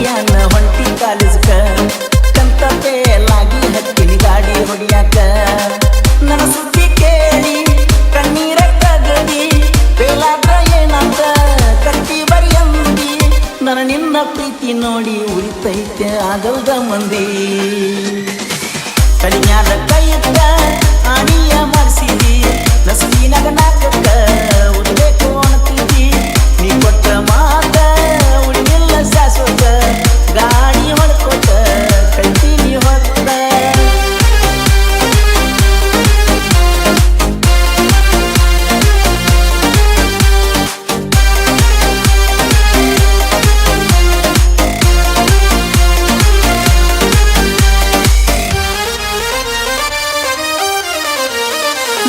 ಮಧ್ಯಾಹ್ನ ಹೊಂಟಿ ಕಾಲೇಜ್ಕ ಕಂತ ಪೇಲಾಗಿ ಹತ್ತಿನಿ ಗಾಡಿ ಹೊಡಿಯಾಕ ನನ್ನ ಸುದ್ದಿ ಕೇಳಿ ಕಣ್ಣೀರ ಕಗಡಿ ಪೇಲಾದ್ರ ಏನಂತ ಕಟ್ಟಿ ಬರಿಯಂದಿ ನನ್ನ ನಿನ್ನ ಪ್ರೀತಿ ನೋಡಿ ಉಳಿತೈತೆ ಆಗಲ್ದ ಮಂದಿ ಕಡಿಮ್ಯಾಲ ಕೈಯಿಟ್ಟ ಆಣಿಯ ಮಾಡಿಸಿದಿ ನಸುವಿನಾಗ ನಾಕಕ್ಕ ಉಡ್ಬೇಕು ಅನ್ನತಿದ್ದಿ ನೀ ಕೊಟ್ಟ ಮಾತ ಉಳಿಲಿಲ್ಲ ಶಾಶ್ವತ ಗಾಡಿ ಹೊಡ್ಕೊತ ಕಳ್ತೀನಿ ಹೊತ್ತ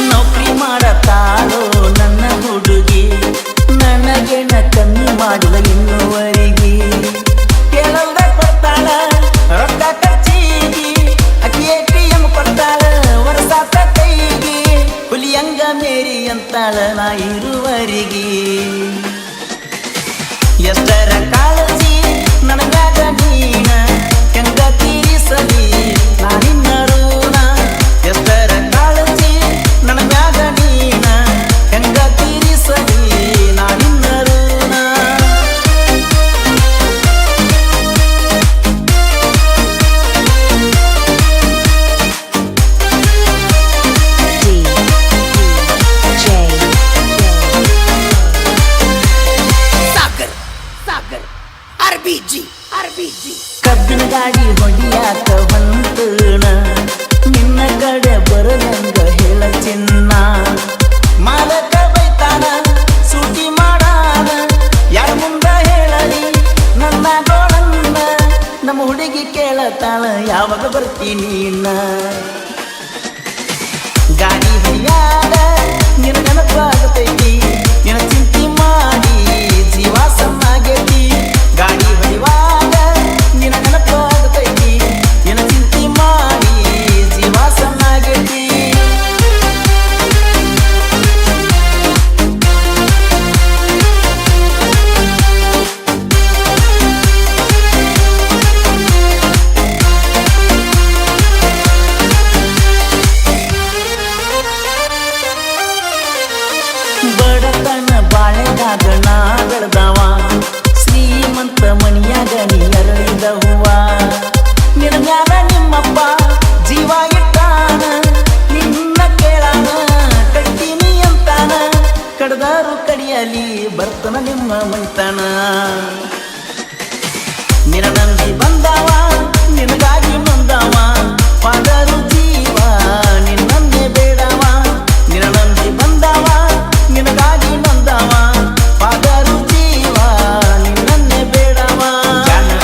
ನೌಕರಿ ಮಾಡತಾಳೋ ನನ್ನ ಹುಡುಗಿ ನನಗೆನ ಕಮ್ಮಿ ಮಾಡಿದ ಇನ್ನುವರೆಗಿ ಕೇಳಲ್ದ ಕೊಡ್ತಾಳ ರೊಕ್ಕ ಖರ್ಚಿಗಿ ಅಕ್ಕಿ ATM ಕೊಡ್ತಾಳ ವರ್ಷಾತ ಕೈಗಿ ಹುಲಿಯಂಗ ಮೇರಿ ಅಂತಾಳ ನಾ ಇರುವರೆಗಿ ಎಷ್ಟರ ಕಾಳಜಿ ನನಗಾಗ ನೀನ ಹೆಂಗ ತೀರಿಸಲಿ ನಾನಿನ್ನ ಋಣ ಎಷ್ಟರ ಕಾಳಜಿ ನನ್ನ ಮ್ಯಾಗ ನೀನ ಹೆಂಗ ತೀರಿಸಲಿ ನಾನಿನ್ನ ಋಣ सागर RBG ಕಬ್ಬಿನ ಗಾಡಿ ಹೊಡಿಯಾಕ ಹೊಂತಣ ನಿನ್ನ ಕಡೆ ಬರದಂಗ ಹೇಳ ಚಿನ್ನ ಮಾಲಕ ಬೈತಾನ ಸೂಟಿ ಮಾಡಾನ ಯಾರ ಮುಂದ ಹೇಳಲಿ ನನ್ನ ಗೋಳನ್ನ ನಮ್ಮ ಹುಡುಗಿ ಕೇಳತಾಳ ಯಾವಾಗ ಬರ್ತೀನಿ ಇನ್ನ ಗಾಡಿ ಹೊಡಿಯಾದ ನಿನ್ನ ನೆನಪಾಗತೈತಿ ನಿನ್ನ ಚಿಂತೆ ಮಾಡಿ ಜೀವ ಸಣ್ಣ